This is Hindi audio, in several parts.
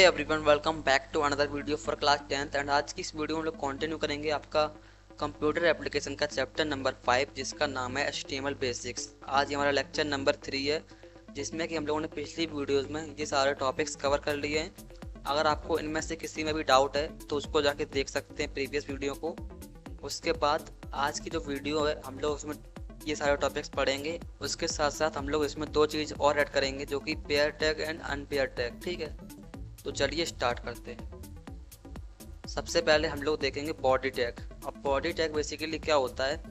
Everyone, welcome back to another video for class 10th। And आज की इस वीडियो में हम लोग कंटिन्यू करेंगे आपका कंप्यूटर एप्लीकेशन का चैप्टर नंबर 5 जिसका नाम है HTML बेसिक्स। आज ये हमारा लेक्चर नंबर 3 है जिसमें कि हम लोगों ने पिछली वीडियोस में ये सारे टॉपिक्स कवर कर लिए हैं। अगर आपको इनमें से किसी में भी डाउट है तो उसको जाके देख सकते हैं प्रीवियस वीडियो को। उसके बाद आज की जो वीडियो है हम लोग उसमें ये सारे टॉपिक्स पढ़ेंगे। उसके साथ साथ हम लोग इसमें दो चीज़ और ऐड करेंगे जो कि pair tag and unpair tag. ठीक है, तो चलिए स्टार्ट करते हैं। सबसे पहले हम लोग देखेंगे बॉडी टैग। अब बॉडी टैग बेसिकली क्या होता है,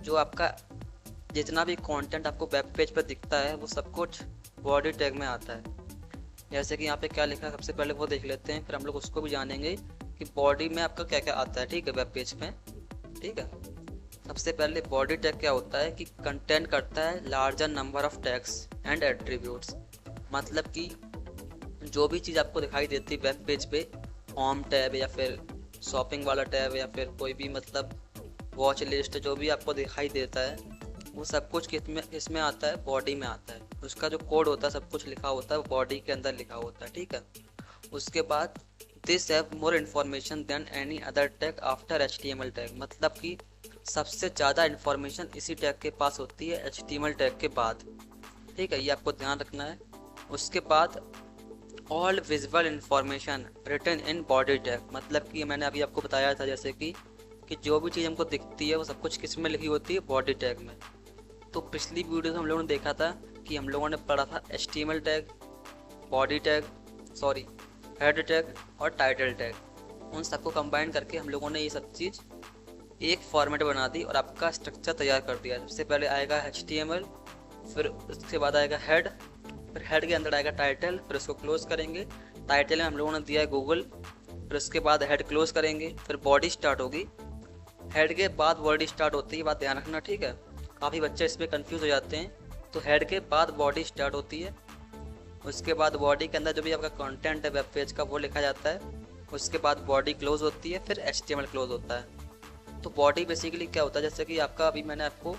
जो आपका जितना भी कंटेंट आपको वेब पेज पर दिखता है वो सब कुछ बॉडी टैग में आता है। जैसे कि यहाँ पे क्या लिखा है सबसे पहले वो देख लेते हैं, फिर हम लोग उसको भी जानेंगे कि बॉडी में आपका क्या क्या आता है। ठीक है, वेब पेज में। ठीक है, सबसे पहले बॉडी टैग क्या होता है कि कंटेंट करता है larger number of tags and attributes. मतलब कि जो भी चीज़ आपको दिखाई देती है वेब पेज पे, होम टैब या फिर शॉपिंग वाला टैब या फिर कोई भी मतलब वॉच लिस्ट, जो भी आपको दिखाई देता है वो सब कुछ किसमें आता है, बॉडी में आता है। उसका जो कोड होता है सब कुछ लिखा होता है वो बॉडी के अंदर लिखा होता है। ठीक है, उसके बाद this have more information than any other tag after HTML tag. मतलब कि सबसे ज़्यादा इन्फॉर्मेशन इसी टैग के पास होती है HTML टैग के बाद। ठीक है, ये आपको ध्यान रखना है। उसके बाद all visual information written in body tag. मतलब कि मैंने अभी आपको बताया था जैसे कि जो भी चीज़ हमको दिखती है वो सब कुछ किस में लिखी होती है, बॉडी टैग में। तो पिछली वीडियो में हम लोगों ने देखा था कि हम लोगों ने पढ़ा था HTML tag, body tag, head tag और टाइटल टैग। उन सबको कंबाइन करके हम लोगों ने ये सब चीज़ एक फॉर्मेट बना दी और आपका स्ट्रक्चर तैयार कर दिया। सबसे पहले आएगा HTML, फिर उसके बाद आएगा हेड, फिर हेड के अंदर आएगा टाइटल, फिर उसको क्लोज करेंगे। टाइटल में हम लोगों ने दिया है गूगल, फिर उसके बाद हेड क्लोज करेंगे, फिर बॉडी स्टार्ट होगी। हेड के बाद बॉडी स्टार्ट होती है, बात ध्यान रखना। ठीक है, काफ़ी बच्चे इसमें कंफ्यूज हो जाते हैं। तो हेड के बाद बॉडी स्टार्ट होती है, उसके बाद बॉडी के अंदर जो भी आपका कंटेंट है वेब पेज का वो लिखा जाता है। उसके बाद बॉडी क्लोज होती है, फिर HTML क्लोज होता है। तो बॉडी बेसिकली क्या होता है, जैसे कि आपका अभी मैंने आपको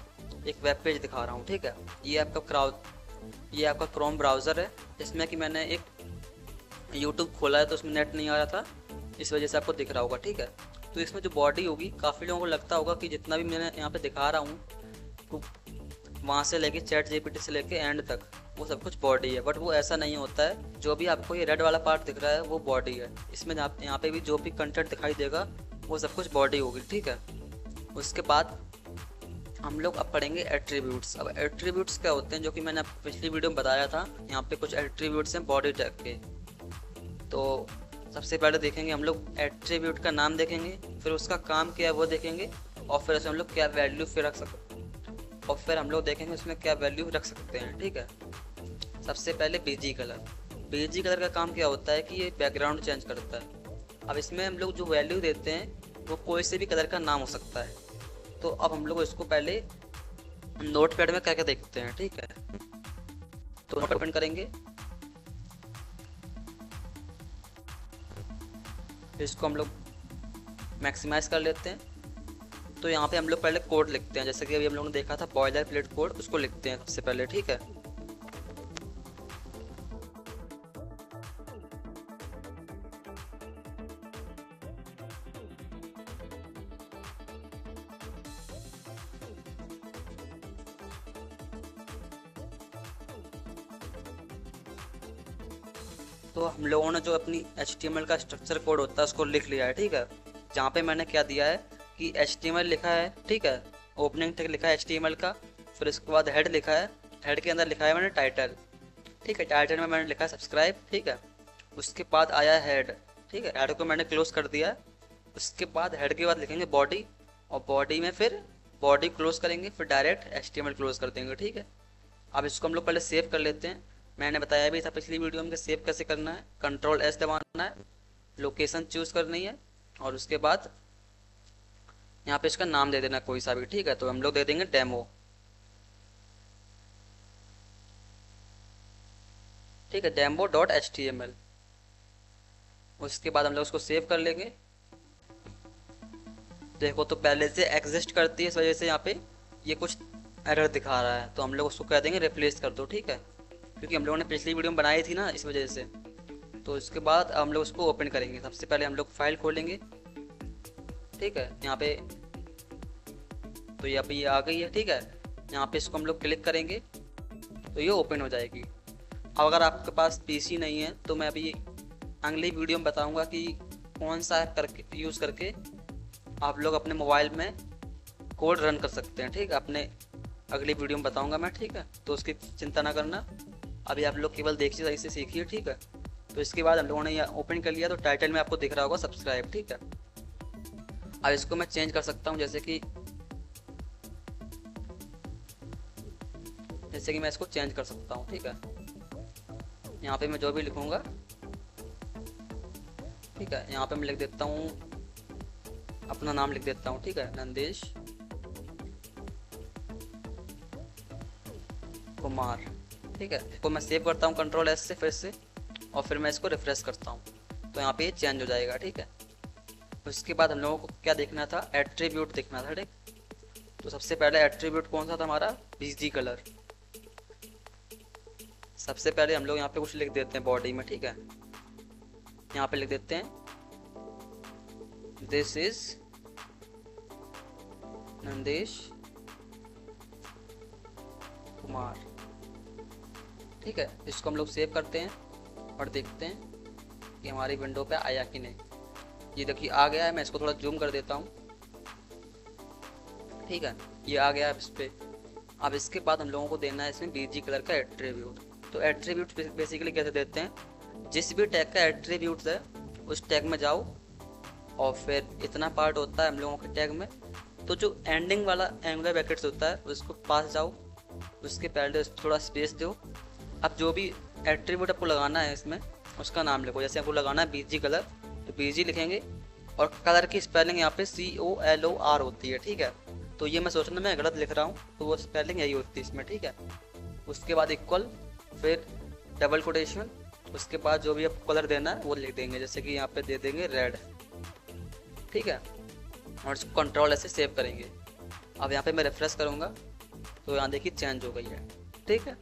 एक वेब पेज दिखा रहा हूँ। ठीक है, ये आपका क्रोम ब्राउज़र है जिसमें कि मैंने एक यूट्यूब खोला है तो उसमें नेट नहीं आ रहा था, इस वजह से आपको दिख रहा होगा। ठीक है, तो इसमें जो बॉडी होगी, काफ़ी लोगों को लगता होगा कि जितना भी मैंने यहाँ पे दिखा रहा हूँ तो वहाँ से लेके ChatGPT से लेके एंड तक वो सब कुछ बॉडी है, बट वो ऐसा नहीं होता है। जो भी आपको ये रेड वाला पार्ट दिख रहा है वो बॉडी है। इसमें यहाँ पे भी जो भी कंटेंट दिखाई देगा वो सब कुछ बॉडी होगी। ठीक है, उसके बाद हम लोग अब पढ़ेंगे एट्रीब्यूट्स। अब एट्रीब्यूट्स क्या होते हैं, जो कि मैंने पिछली वीडियो में बताया था। यहाँ पे कुछ एट्रीब्यूट्स हैं बॉडी टैग के। तो सबसे पहले देखेंगे हम लोग एट्रीब्यूट का नाम देखेंगे, फिर उसका काम क्या है वो देखेंगे, और फिर उसमें हम लोग क्या वैल्यू फिर रख सकते, और फिर हम लोग देखेंगे उसमें क्या वैल्यू रख सकते हैं। ठीक है, सबसे पहले BG कलर। BG कलर का काम क्या होता है कि ये बैकग्राउंड चेंज करता है। अब इसमें हम लोग जो वैल्यू देते हैं वो कोई से भी कलर का नाम हो सकता है। तो अब हम लोग इसको पहले नोटपैड में क्या क्या देखते हैं। ठीक है, तो नोटपैड ओपन करेंगे, इसको हम लोग मैक्सिमाइज कर लेते हैं। तो यहाँ पे हम लोग पहले कोड लिखते हैं, जैसे कि अभी हम लोगों ने देखा था बॉयलर प्लेट कोड, उसको लिखते हैं सबसे पहले। ठीक है, तो हम लोगों ने जो अपनी HTML का स्ट्रक्चर कोड होता है उसको लिख लिया है। ठीक है, जहाँ पे मैंने क्या दिया है कि HTML लिखा है। ठीक है, ओपनिंग टैग लिखा है HTML का, फिर उसके बाद हेड लिखा है, हेड के अंदर लिखा है मैंने टाइटल। ठीक है, टाइटल में मैंने लिखा है सब्सक्राइब। ठीक है, उसके बाद आया है हेड। ठीक है, हेड को मैंने क्लोज कर दिया। उसके बाद हेड के बाद लिखेंगे बॉडी, और बॉडी में फिर बॉडी क्लोज करेंगे, फिर डायरेक्ट HTML क्लोज कर देंगे। ठीक है, अब इसको हम लोग पहले सेव कर लेते हैं। मैंने बताया भी था पिछली वीडियो में कि सेव कैसे करना है। Ctrl+S दबाना है, लोकेशन चूज़ करनी है, और उसके बाद यहाँ पे इसका नाम दे देना कोई सा भी। ठीक है, तो हम लोग दे देंगे डेमो। ठीक है, demo.html। उसके बाद हम लोग उसको सेव कर लेंगे। देखो तो पहले से एग्जिस्ट करती है, इस वजह से यहाँ पे ये कुछ एरर दिखा रहा है, तो हम लोग उसको कह देंगे रिप्लेस कर दो। ठीक है, क्योंकि हम लोगों ने पिछली वीडियो में बनाई थी ना, इस वजह से। तो इसके बाद हम लोग उसको ओपन करेंगे। सबसे पहले हम लोग फाइल खोलेंगे, ठीक है। यहाँ पे तो ये अभी आ गई है, ठीक है। यहाँ पे इसको हम लोग क्लिक करेंगे तो ये ओपन हो जाएगी। अब अगर आपके पास पीसी नहीं है तो मैं अभी अगली वीडियो में बताऊंगा कि कौन सा ऐप करके यूज़ करके आप लोग अपने मोबाइल में कोड रन कर सकते हैं, ठीक है। अपने अगली वीडियो में बताऊंगा मैं, ठीक है। तो उसकी चिंता ना करना, अभी आप लोग केवल देखिए, सही से सीखिए, ठीक है। तो इसके बाद हम लोगों ने यह ओपन कर लिया, तो टाइटल में आपको दिख रहा होगा सब्सक्राइब, ठीक है। अब इसको मैं चेंज कर सकता हूँ, जैसे कि मैं इसको चेंज कर सकता हूँ, ठीक है। यहाँ पे मैं जो भी लिखूँगा, ठीक है। यहाँ पे मैं लिख देता हूँ, अपना नाम लिख देता हूँ, ठीक है, नंदेश कुमार, ठीक है। इसको मैं सेव करता हूँ कंट्रोल एस से फिर से, और फिर मैं इसको रिफ्रेश करता हूँ तो यहाँ पे ये चेंज हो जाएगा, ठीक है। उसके बाद हम लोगों को क्या देखना था, एट्रीब्यूट देखना था, ठीक। तो सबसे पहले एट्रीब्यूट कौन सा था हमारा, बीजी कलर। सबसे पहले हम लोग यहाँ पे कुछ लिख देते हैं बॉडी में, ठीक है। यहाँ पे लिख देते हैं दिस इज नंदेश कुमार, ठीक है। इसको हम लोग सेव करते हैं और देखते हैं कि हमारी विंडो पे आया कि नहीं। ये देखिए आ गया है, मैं इसको थोड़ा जूम कर देता हूँ, ठीक है। ये आ गया है इस पे। अब इसके बाद हम लोगों को देना है इसमें बीजी कलर का एट्रीब्यूट। तो एट्रीब्यूट बेसिकली कैसे देते हैं, जिस भी टैग का एट्रीब्यूट है उस टैग में जाओ, और फिर इतना पार्ट होता है हम लोगों के टैग में, तो जो एंडिंग वाला एंगुलर ब्रैकेट्स होता है उसको पास जाओ, उसके पहले थोड़ा स्पेस दो। अब जो भी एट्रीब्यूट आपको लगाना है इसमें उसका नाम लिखो, जैसे आपको लगाना है बीजी कलर, तो बीजी लिखेंगे, और कलर की स्पेलिंग यहाँ पे COLOR होती है, ठीक है। तो ये मैं सोचना मैं गलत लिख रहा हूँ, तो वो स्पेलिंग यही होती है इसमें, ठीक है। उसके बाद इक्वल, फिर डबल कोटेशन, उसके बाद जो भी आपको कलर देना है वो लिख देंगे, जैसे कि यहाँ पे दे देंगे रेड, ठीक है। और इसको कंट्रोल ऐसे सेव करेंगे। अब यहाँ पे मैं रिफ्रेश करूँगा तो यहाँ देखिए चेंज हो गई है, ठीक है।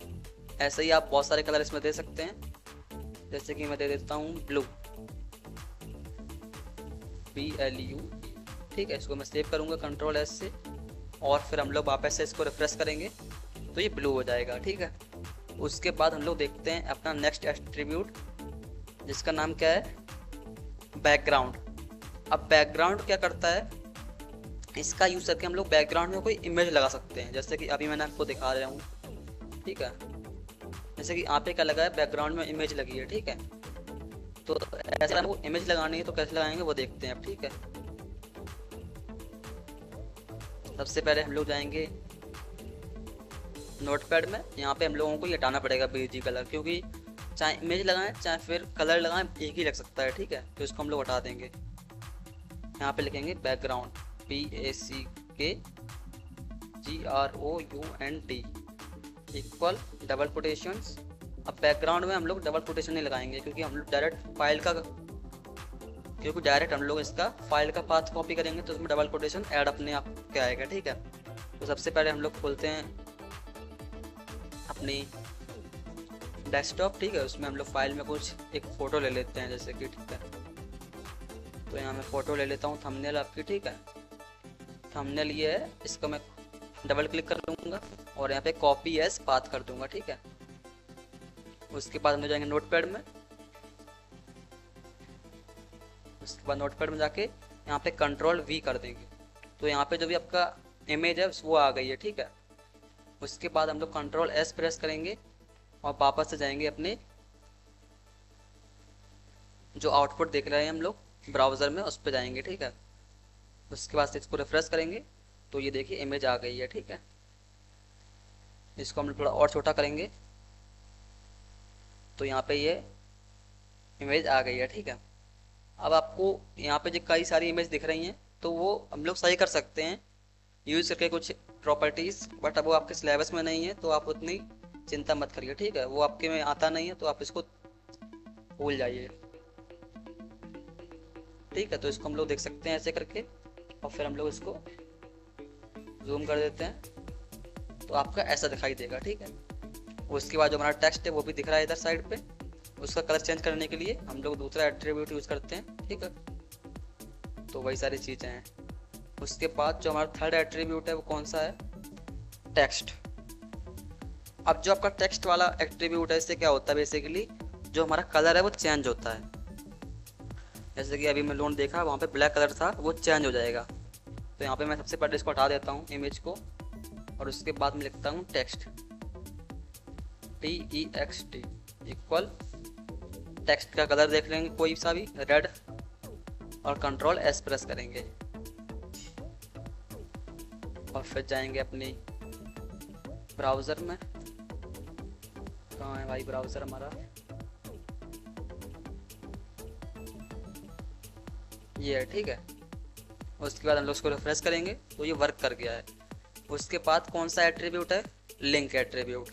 ऐसे ही आप बहुत सारे कलर इसमें दे सकते हैं, जैसे कि मैं दे देता हूँ ब्लू, BLU, ठीक है। इसको मैं सेव करूँगा कंट्रोल एस से, और फिर हम लोग वापस से इसको रिफ्रेश करेंगे तो ये ब्लू हो जाएगा, ठीक है। उसके बाद हम लोग देखते हैं अपना नेक्स्ट एट्रीब्यूट, जिसका नाम क्या है, बैकग्राउंड। अब बैकग्राउंड क्या करता है, इसका यूज़ करके हम लोग बैकग्राउंड में कोई इमेज लगा सकते हैं, जैसे कि अभी मैंने आपको दिखा रहा हूँ, ठीक है। जैसे कि यहाँ पे क्या लगा है, बैकग्राउंड में इमेज लगी है, ठीक है। तो ऐसा हमको इमेज लगानी है तो कैसे लगाएंगे वो देखते हैं अब, ठीक है। सबसे पहले हम लोग जाएंगे नोटपैड में, यहाँ पे हम लोगों को ये हटाना पड़ेगा बीजी कलर, क्योंकि चाहे इमेज लगाएं चाहे फिर कलर लगाएं एक ही लग सकता है, ठीक है। तो इसको हम लोग हटा देंगे। यहाँ पे लिखेंगे background, BACKGROUND equal double quotations. अब बैकग्राउंड में हम लोग डबल कोटेशन नहीं लगाएंगे, क्योंकि हम लोग डायरेक्ट हम लोग इसका फाइल का पाथ कॉपी करेंगे तो उसमें डबल कोटेशन ऐड अपने आप के आएगा, ठीक है। तो सबसे पहले हम लोग खोलते हैं अपनी डेस्कटॉप, ठीक है। उसमें हम लोग फाइल में कुछ एक फ़ोटो ले लेते हैं, जैसे कि, ठीक है। तो यहाँ मैं फ़ोटो ले लेता हूँ थंबनेल आपकी, ठीक है। थंबनेल ये है, इसको मैं डबल क्लिक कर लूँगा और यहाँ पे कॉपी एज पाथ कर दूँगा, ठीक है। उसके बाद हम लोग जाएंगे नोटपैड में, उसके बाद नोटपैड में जाके यहाँ पे कंट्रोल V कर देंगे, तो यहाँ पे जो भी आपका इमेज है वो आ गई है, ठीक है। उसके बाद हम लोग कंट्रोल S प्रेस करेंगे और वापस से जाएंगे अपने जो आउटपुट देख रहे हैं हम लोग ब्राउज़र में, उस पर जाएंगे, ठीक है। उसके बाद से इसको रिफ्रेश करेंगे तो ये देखिए इमेज आ गई है, ठीक है। इसको हम लोग थोड़ा और छोटा करेंगे तो यहाँ पे ये इमेज आ गई है, ठीक है। अब आपको यहाँ पे जो कई सारी इमेज दिख रही हैं तो वो हम लोग सही कर सकते हैं यूज़ करके कुछ प्रॉपर्टीज़, बट अब वो आपके सिलेबस में नहीं है तो आप उतनी चिंता मत करिए, ठीक है। वो आपके में आता नहीं है तो आप इसको भूल जाइए, ठीक है। तो इसको हम लोग देख सकते हैं ऐसे करके, और फिर हम लोग इसको जूम कर देते हैं तो आपका ऐसा दिखाई देगा, ठीक है। उसके बाद जो हमारा टेक्स्ट है वो भी दिख रहा है इधर साइड पे, उसका कलर चेंज करने के लिए हम लोग दूसरा एट्रीब्यूट यूज़ करते हैं, ठीक है। तो वही सारी चीज़ें हैं। उसके बाद जो हमारा थर्ड एट्रीब्यूट है वो कौन सा है, टेक्स्ट। अब जो आपका टेक्स्ट वाला एट्रीब्यूट है, इससे क्या होता है बेसिकली, जो हमारा कलर है वो चेंज होता है। जैसे कि अभी मैं लोन देखा, वहाँ पे ब्लैक कलर था, वो चेंज हो जाएगा। तो यहाँ पे मैं सबसे पहले इसको हटा देता हूँ इमेज को, और उसके बाद मैं लिखता हूँ टेक्स्ट, TEXT इक्वल टेक्स्ट का कलर देख लेंगे कोई सा भी, रेड, और कंट्रोल S प्रेस करेंगे और फिर जाएंगे अपनी ब्राउज़र में। कहाँ है भाई ब्राउज़र हमारा, ये है, ठीक है। उसके बाद हम लोग उसको रिफ्रेश करेंगे तो ये वर्क कर गया है। उसके बाद कौन सा एट्रीब्यूट है, लिंक एट्रीब्यूट,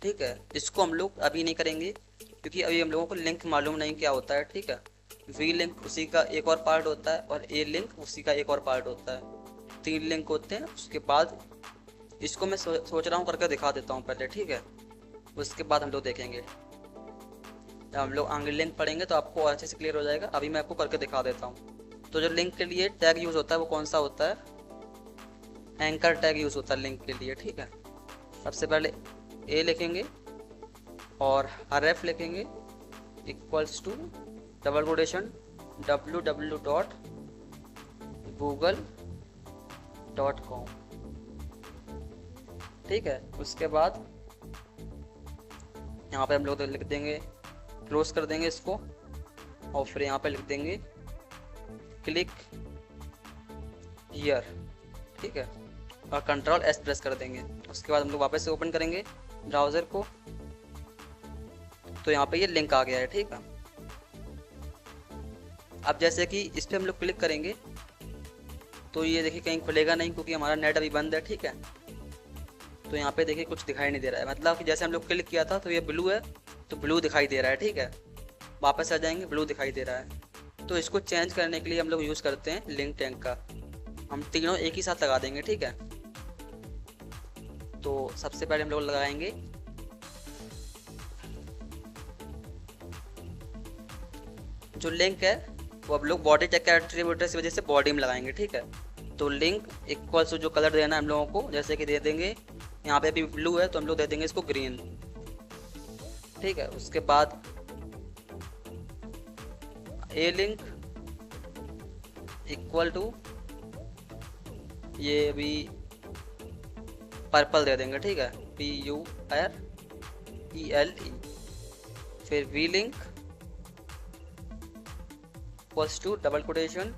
ठीक है। इसको हम लोग अभी नहीं करेंगे क्योंकि अभी हम लोगों को लिंक मालूम नहीं क्या होता है, ठीक है। वी लिंक उसी का एक और पार्ट होता है और ए लिंक उसी का एक और पार्ट होता है, 3 लिंक होते हैं। उसके बाद इसको मैं सोच रहा हूँ करके दिखा देता हूँ पहले, ठीक है। उसके बाद हम लोग देखेंगे, जब हम लोग आगे लिंक पढ़ेंगे तो आपको अच्छे से क्लियर हो जाएगा। अभी मैं आपको करके दिखा देता हूँ। तो जो लिंक के लिए टैग यूज़ होता है वो कौन सा होता है, एंकर टैग यूज़ होता है लिंक के लिए, ठीक है। सबसे पहले ए लिखेंगे और ref लिखेंगे equals to double quotation www.google.com, ठीक है। उसके बाद यहाँ पे हम लोग लिख देंगे, क्लोज कर देंगे इसको, और फिर यहाँ पे लिख देंगे क्लिक हियर, ठीक है, और कंट्रोल S प्रेस कर देंगे। उसके बाद हम लोग वापस से ओपन करेंगे ब्राउज़र को, तो यहाँ पे ये लिंक आ गया है, ठीक है। अब जैसे कि इस पर हम लोग क्लिक करेंगे तो ये देखिए कहीं खुलेगा नहीं क्योंकि हमारा नेट अभी बंद है, ठीक है। तो यहाँ पे देखिए कुछ दिखाई नहीं दे रहा है, मतलब कि जैसे हम लोग क्लिक किया था तो ये ब्लू है, तो ब्लू दिखाई दे रहा है, ठीक है। वापस आ जाएंगे, ब्लू दिखाई दे रहा है। तो इसको चेंज करने के लिए हम लोग यूज़ करते हैं लिंक टैग का। हम तीनों एक ही साथ लगा देंगे, ठीक है। तो सबसे पहले हम लोग लगाएंगे जो लिंक है वो अब लोग बॉडी टैग का एट्रीब्यूट इस वजह से बॉडी में लगाएंगे, ठीक है। तो लिंक इक्वल्स टू जो कलर देना है हम लोगों को, जैसे कि दे देंगे यहाँ पे अभी ब्लू है तो हम लोग दे देंगे इसको ग्रीन, ठीक है। उसके बाद ए लिंक इक्वल टू ये अभी पर्पल दे देंगे, ठीक है, PURPLE। फिर we link equals to double quotation,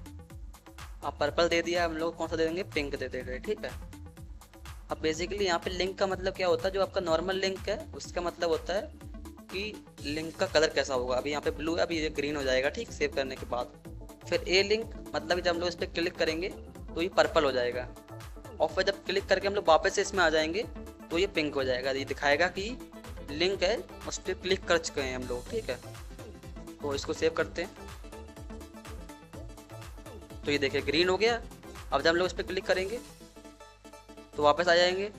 अब पर्पल दे दिया, हम लोग कौन सा दे देंगे, पिंक दे देंगे, ठीक है। अब बेसिकली यहाँ पे लिंक का मतलब क्या होता है, जो आपका नॉर्मल लिंक है उसका मतलब होता है कि लिंक का कलर कैसा होगा। अभी यहाँ पे ब्लू है, अभी ये ग्रीन हो जाएगा, ठीक, सेव करने के बाद। फिर ए लिंक मतलब जब हम लोग इस पर क्लिक करेंगे तो ये पर्पल हो जाएगा, और फिर जब क्लिक करके हम लोग वापस से इसमें आ जाएंगे तो ये पिंक हो जाएगा, ये दिखाएगा कि लिंक है, उस पर क्लिक कर चुके हैं हम लोग, ठीक है। तो इसको सेव करते हैं, तो ये देखिए ग्रीन हो गया। अब जब हम लोग इस पर क्लिक करेंगे तो वापस आ जाएंगे,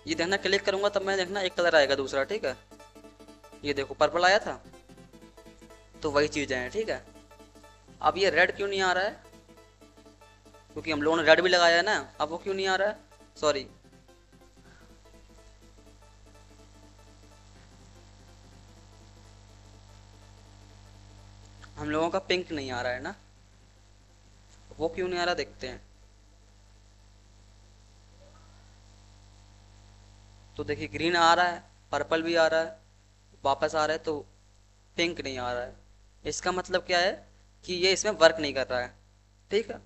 ये देखना क्लिक करूंगा तब मैं देखना एक कलर आएगा दूसरा, ठीक है। ये देखो पर्पल आया था, तो वही चीज़ें हैं, ठीक है। अब ये रेड क्यों नहीं आ रहा है, क्योंकि हम लोगों ने रेड भी लगाया है ना, अब वो क्यों नहीं आ रहा है, सॉरी, हम लोगों का पिंक नहीं आ रहा है ना, वो क्यों नहीं आ रहा देखते हैं। तो देखिए ग्रीन आ रहा है, पर्पल भी आ रहा है, वापस आ रहा है, तो पिंक नहीं आ रहा है। इसका मतलब क्या है कि ये इसमें वर्क नहीं कर रहा है, ठीक है।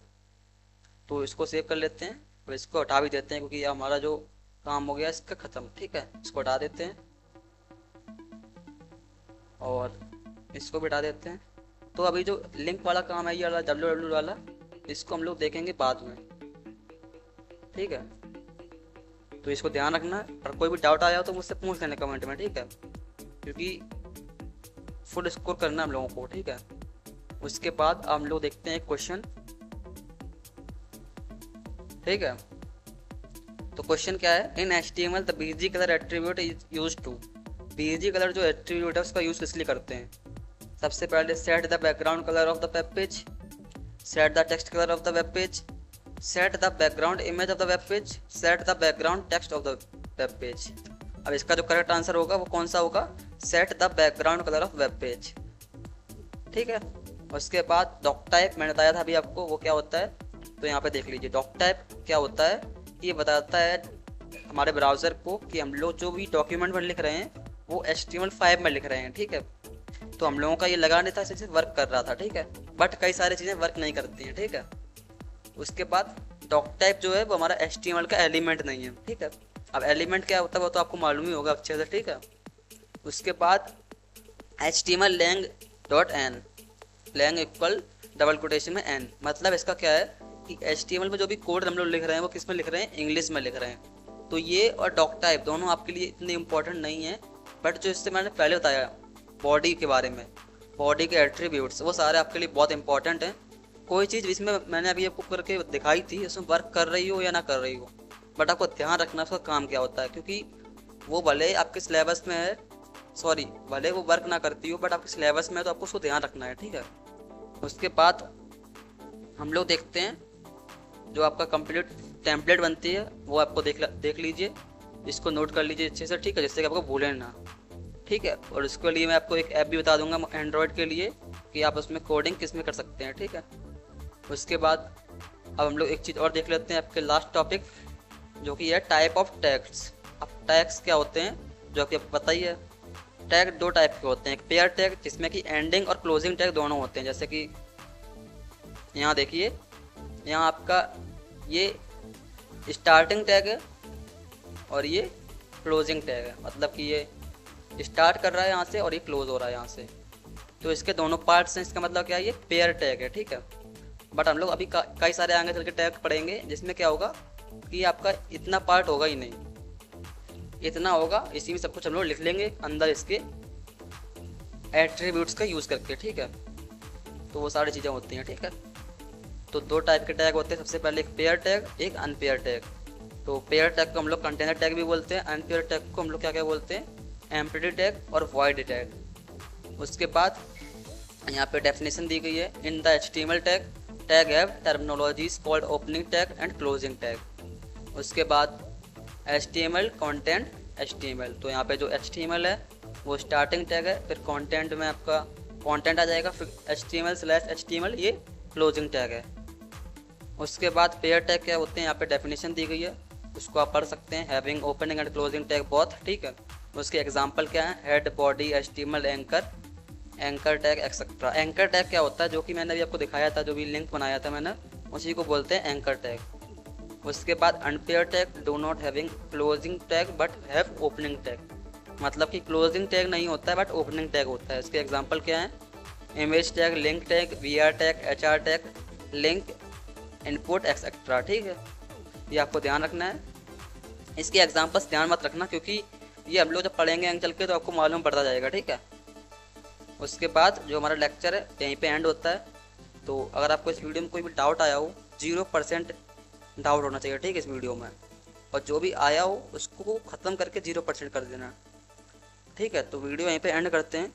तो इसको सेव कर लेते हैं और इसको हटा भी देते हैं क्योंकि हमारा जो काम हो गया इसका ख़त्म, ठीक है। इसको हटा देते हैं और इसको भी हटा देते हैं। तो अभी जो लिंक वाला काम है ये वाला www वाला, इसको हम लोग देखेंगे बाद में, ठीक है। तो इसको ध्यान रखना, और कोई भी डाउट आया हो तो मुझसे पूछ लेना कमेंट में, ठीक है, क्योंकि फुल स्कोर करना हम लोगों को, ठीक है। उसके बाद हम लोग देखते हैं क्वेश्चन, ठीक है। तो क्वेश्चन क्या है, in HTML the BG colour attribute is used to, BG colour जो एट्रीब्यूट है उसका यूज़ इसलिए करते हैं। सबसे पहले set the background colour of the web page, set the text colour of the web page, set the background image of the web page, set the background text of the web page. अब इसका जो करेक्ट आंसर होगा वो कौन सा होगा? Set the background colour of web page. ठीक है। उसके बाद डॉक टाइप मैंने बताया था अभी आपको, वो क्या होता है, तो यहाँ पे देख लीजिए। डॉक टाइप क्या होता है? ये बताता है हमारे ब्राउज़र को कि हम लोग जो भी डॉक्यूमेंट में लिख रहे हैं वो HTML5 में लिख रहे हैं। ठीक है। तो हम लोगों का ये लगा नहीं था, इसे वर्क कर रहा था। ठीक है। बट कई सारी चीज़ें वर्क नहीं करती हैं। ठीक है। उसके बाद डॉक टाइप जो है वो हमारा HTML का एलिमेंट नहीं है। ठीक है। अब एलिमेंट क्या होता है वो तो आपको मालूम ही होगा अच्छे से। ठीक है। उसके बाद HTML lang.n, lang equal double quotation में n, मतलब इसका क्या है कि HTML में जो भी कोड हम लोग लिख रहे हैं वो किस में लिख रहे हैं? इंग्लिश में लिख रहे हैं। तो ये और डॉक टाइप दोनों आपके लिए इतने इंपॉर्टेंट नहीं है, बट जो इससे मैंने पहले बताया बॉडी के बारे में, बॉडी के एट्रीब्यूट्स, वो सारे आपके लिए बहुत इंपॉर्टेंट हैं। कोई चीज़ जिसमें मैंने अभी आपको करके दिखाई थी उसमें वर्क कर रही हो या ना कर रही हो, बट आपको ध्यान रखना उसका काम क्या होता है, क्योंकि वो भले आपके सिलेबस में है, सॉरी भले वो वर्क ना करती हो बट आपके सिलेबस में है, तो आपको उसको ध्यान रखना है। ठीक है। उसके बाद हम लोग देखते हैं जो आपका कंप्लीट टेम्पलेट बनती है वो आपको देख लीजिए, इसको नोट कर लीजिए अच्छे से। ठीक है। जिससे कि आपको भूलें ना। ठीक है। और उसके लिए मैं आपको एक ऐप भी बता दूंगा एंड्रॉयड के लिए कि आप उसमें कोडिंग किस में कर सकते हैं। ठीक है। उसके बाद अब हम लोग एक चीज़ और देख लेते हैं, आपके लास्ट टॉपिक जो कि है टाइप ऑफ टैग्स। अब टैग्स क्या होते हैं जो कि आपको पता ही है। टैग दो टाइप के होते हैं, एक पेयर टैग जिसमें कि एंडिंग और क्लोजिंग टैग दोनों होते हैं। जैसे कि यहाँ देखिए, यहाँ आपका ये स्टार्टिंग टैग है और ये क्लोजिंग टैग है, मतलब कि ये स्टार्ट कर रहा है यहाँ से और ये क्लोज हो रहा है यहाँ से, तो इसके दोनों पार्ट्स हैं। इसका मतलब क्या है? ये पेयर टैग है। ठीक है। बट हम लोग अभी कई सारे आगे चल के टैग पढ़ेंगे जिसमें क्या होगा कि आपका इतना पार्ट होगा ही नहीं, इतना होगा, इसी में सब कुछ हम लोग लिख लेंगे अंदर इसके एट्रीब्यूट्स का यूज़ करके। ठीक है। तो वो सारी चीज़ें होती हैं। ठीक है। तो दो टाइप के टैग होते हैं, सबसे पहले एक पेयर टैग, एक अनपेयर टैग। तो पेयर टैग को हम लोग कंटेनर टैग भी बोलते हैं, अनपेयर टैग को हम लोग क्या क्या बोलते हैं? एम्प्टी टैग और वॉइड टैग। उसके बाद यहाँ पे डेफिनेशन दी गई है, in the HTML tag have terminologies called opening tag and closing tag. उसके बाद HTML कंटेंट HTML, तो यहाँ पे जो HTML है वो स्टार्टिंग टैग है, फिर कंटेंट में आपका कंटेंट आ जाएगा, फिर HTML/HTML ये क्लोजिंग टैग है। उसके बाद पेयर टैग क्या होते हैं यहाँ पे डेफिनेशन दी गई है, उसको आप पढ़ सकते हैं, having opening and closing tag both. ठीक है। उसके एग्जांपल क्या है? Head, body, HTML, anchor tag etcetera. Anchor tag क्या होता है? जो कि मैंने अभी आपको दिखाया था, जो भी लिंक बनाया था मैंने, उसी को बोलते हैं एंकर टैग। उसके बाद unpair tag, do not having closing tag but have opening tag, मतलब कि क्लोजिंग टैग नहीं होता है बट ओपनिंग टैग होता है। इसके एग्जाम्पल क्या है? Image tag, link tag, VR tag, HR tag, link, input etcetera. ठीक है। ये आपको ध्यान रखना है। इसके एग्जाम्पल्स ध्यान मत रखना, क्योंकि ये हम लोग जब पढ़ेंगे आगे चल के तो आपको मालूम पड़ता जाएगा। ठीक है। उसके बाद जो हमारा लेक्चर है यहीं पे एंड होता है। तो अगर आपको इस वीडियो में कोई भी डाउट आया हो, 0% डाउट होना चाहिए। ठीक है इस वीडियो में, और जो भी आया हो उसको ख़त्म करके 0% कर देना। ठीक है। तो वीडियो यहीं पे एंड करते हैं,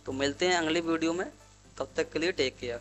तो मिलते हैं अगली वीडियो में, तब तक के लिए टेक केयर।